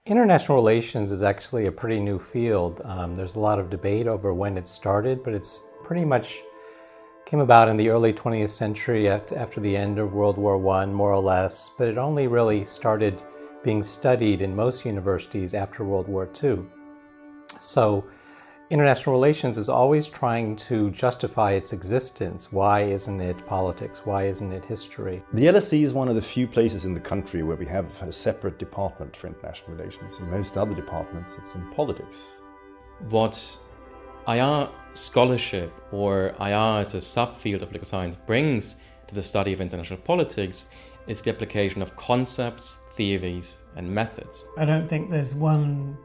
International relations is actually a pretty new field. There's a lot of debate over when it started, but it's pretty much came about in the early 20th century after the end of World War I, more or less, but it only really started being studied in most universities after World War II. So international relations is always trying to justify its existence. Why isn't it politics? Why isn't it history? The LSE is one of the few places in the country where we have a separate department for international relations. In most other departments, it's in politics. What IR scholarship, or IR as a subfield of political science, brings to the study of international politics is the application of concepts, theories, and methods. I don't think there's one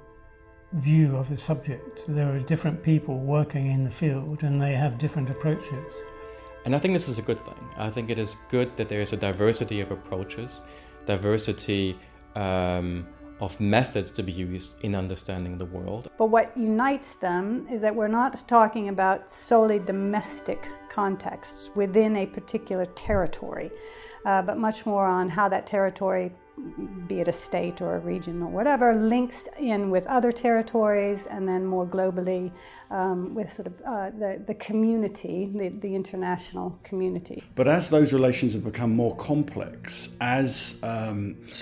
view of the subject. There are different people working in the field and they have different approaches. And I think this is a good thing. I think it is good that there is a diversity of approaches, diversity of methods to be used in understanding the world. But what unites them is that we're not talking about solely domestic contexts within a particular territory, but much more on how that territory, be it a state or a region or whatever, links in with other territories, and then more globally with sort of the community, the international community. But as those relations have become more complex, as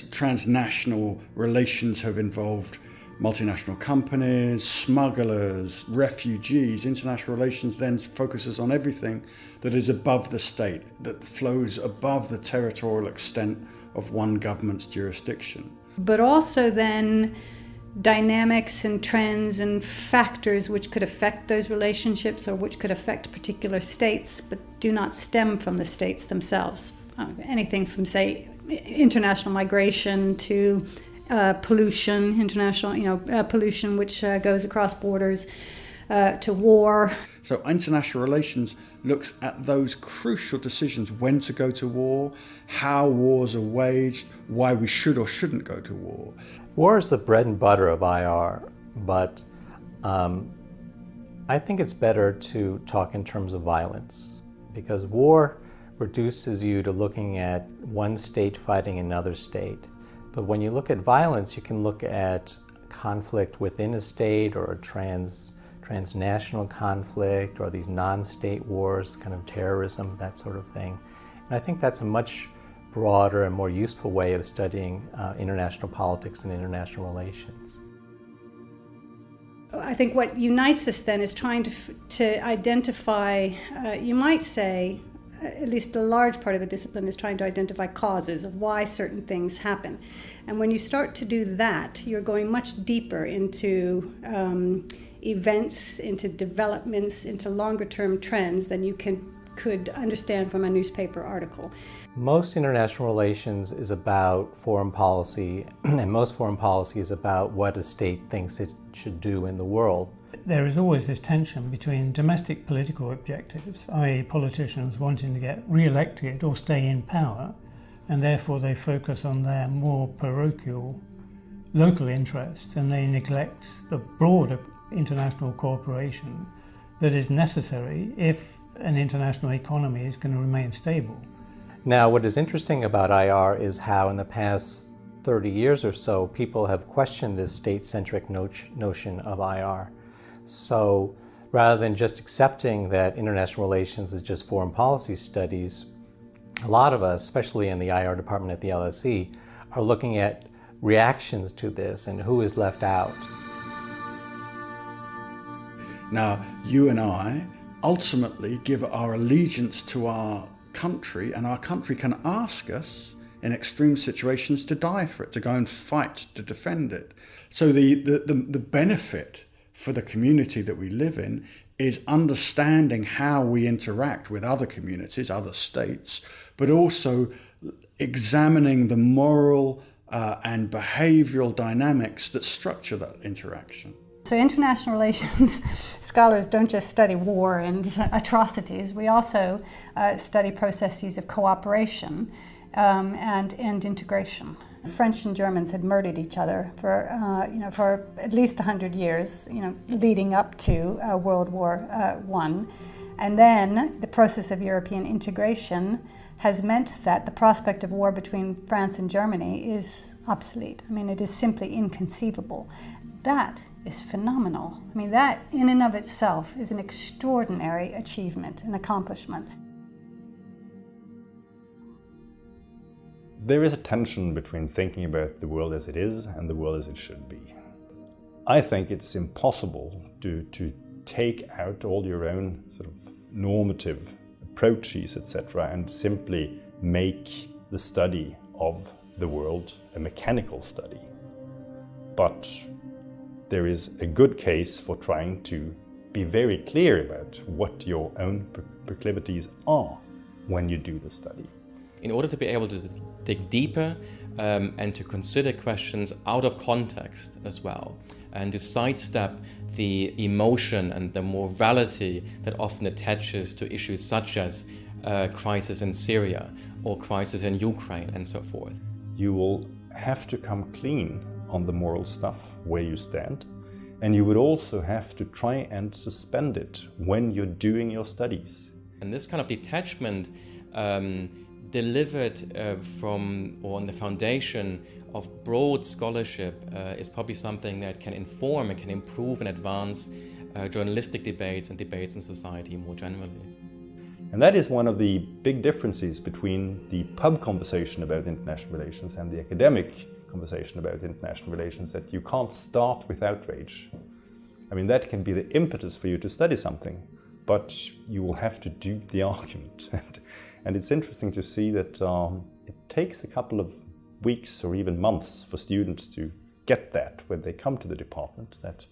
transnational relations have involved multinational companies, smugglers, refugees, international relations then focuses on everything that is above the state, that flows above the territorial extent of one government's jurisdiction. But also then dynamics and trends and factors which could affect those relationships or which could affect particular states but do not stem from the states themselves. Anything from, say, international migration to pollution, international pollution which goes across borders, to war. So international relations looks at those crucial decisions: when to go to war, how wars are waged, why we should or shouldn't go to war. War is the bread and butter of IR, but I think it's better to talk in terms of violence, because war reduces you to looking at one state fighting another state. But when you look at violence, you can look at conflict within a state, or a transnational conflict, or these non-state wars, kind of terrorism, that sort of thing. And I think that's a much broader and more useful way of studying international politics and international relations. I think what unites us then is trying to identify, you might say, at least a large part of the discipline is trying to identify causes of why certain things happen. And when you start to do that, you're going much deeper into events, into developments, into longer-term trends than you could understand from a newspaper article. Most international relations is about foreign policy, and most foreign policy is about what a state thinks it should do in the world. There is always this tension between domestic political objectives, i.e. politicians wanting to get re-elected or stay in power, and therefore they focus on their more parochial local interests, and they neglect the broader international cooperation that is necessary if an international economy is going to remain stable. Now, what is interesting about IR is how in the past 30 years or so, people have questioned this state-centric notion of IR. So rather than just accepting that international relations is just foreign policy studies, a lot of us, especially in the IR department at the LSE, are looking at reactions to this and who is left out. Now, you and I ultimately give our allegiance to our country, and our country can ask us in extreme situations to die for it, to go and fight to defend it. So the benefit for the community that we live in is understanding how we interact with other communities, other states, but also examining the moral and behavioral dynamics that structure that interaction. So international relations scholars don't just study war and atrocities. We also study processes of cooperation and integration. French and Germans had murdered each other for at least 100 years, leading up to World War I. And then the process of European integration has meant that the prospect of war between France and Germany is obsolete. I mean, it is simply inconceivable. That is phenomenal. I mean, that in and of itself is an extraordinary achievement and accomplishment. There is a tension between thinking about the world as it is and the world as it should be. I think it's impossible to take out all your own sort of normative approaches, etc., and simply make the study of the world a mechanical study. But there is a good case for trying to be very clear about what your own proclivities are when you do the study. In order to be able to dig deeper and to consider questions out of context as well, and to sidestep the emotion and the morality that often attaches to issues such as crisis in Syria or crisis in Ukraine and so forth. You will have to come clean on the moral stuff where you stand, and you would also have to try and suspend it when you're doing your studies. And this kind of detachment delivered from or on the foundation of broad scholarship is probably something that can inform and can improve and advance journalistic debates and debates in society more generally. And that is one of the big differences between the pub conversation about international relations and the academic conversation about international relations, that you can't start with outrage. I mean, that can be the impetus for you to study something, but you will have to do the argument. And it's interesting to see that it takes a couple of weeks or even months for students to get that when they come to the department, that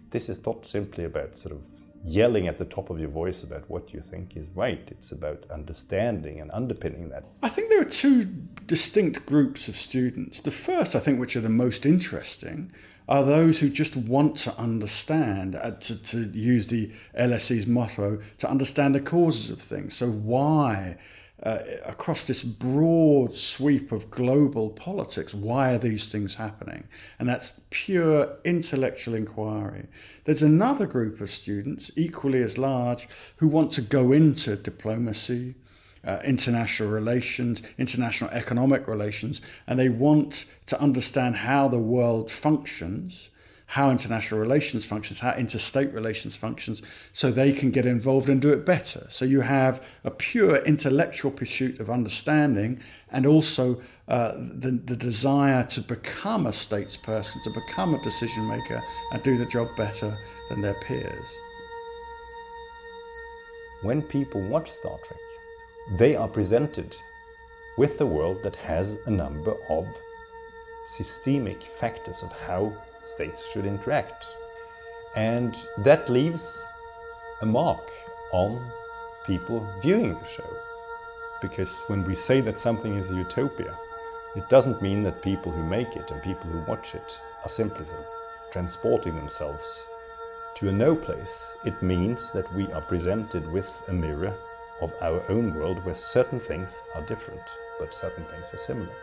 this is not simply about sort of yelling at the top of your voice about what you think is right. It's about understanding and underpinning that. I think there are two distinct groups of students. The first, I think, which are the most interesting, are those who just want to understand, to use the LSE's motto, to understand the causes of things. So why, across this broad sweep of global politics, why are these things happening? And that's pure intellectual inquiry. There's another group of students, equally as large, who want to go into diplomacy, international relations, international economic relations, and they want to understand how the world functions, how international relations functions, how interstate relations functions, so they can get involved and do it better. So you have a pure intellectual pursuit of understanding, and also the desire to become a statesperson, to become a decision maker and do the job better than their peers. When people watch Star Trek, they are presented with a world that has a number of systemic factors of how states should interact. And that leaves a mark on people viewing the show. Because when we say that something is a utopia, it doesn't mean that people who make it and people who watch it are simply transporting themselves to a no place. It means that we are presented with a mirror of our own world where certain things are different, but certain things are similar.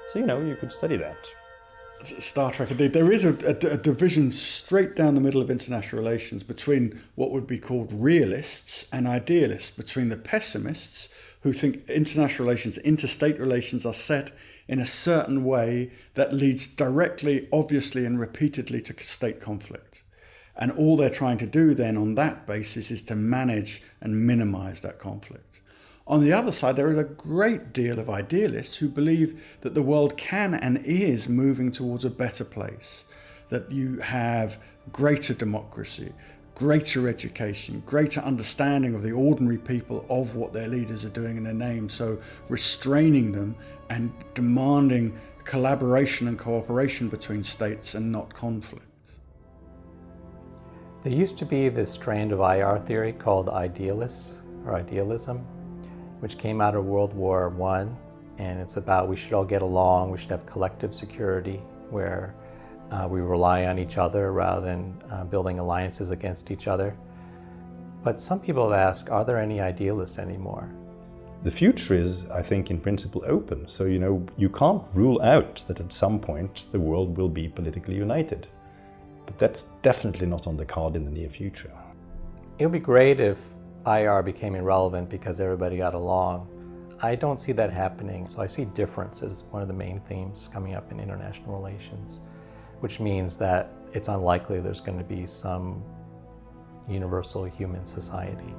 So, you could study that. Star Trek, indeed. There is a division straight down the middle of international relations between what would be called realists and idealists, between the pessimists who think international relations, interstate relations are set in a certain way that leads directly, obviously, and repeatedly to state conflict. And all they're trying to do then on that basis is to manage and minimize that conflict. On the other side, there is a great deal of idealists who believe that the world can and is moving towards a better place, that you have greater democracy, greater education, greater understanding of the ordinary people of what their leaders are doing in their name, so restraining them and demanding collaboration and cooperation between states and not conflict. There used to be this strand of IR theory called idealists or idealism, which came out of World War I, and it's about we should all get along, we should have collective security where we rely on each other rather than building alliances against each other. But some people have asked, are there any idealists anymore? The future is, I think, in principle open. So, you can't rule out that at some point the world will be politically united. But that's definitely not on the card in the near future. It would be great if IR became irrelevant because everybody got along. I don't see that happening. So I see difference as one of the main themes coming up in international relations, which means that it's unlikely there's going to be some universal human society.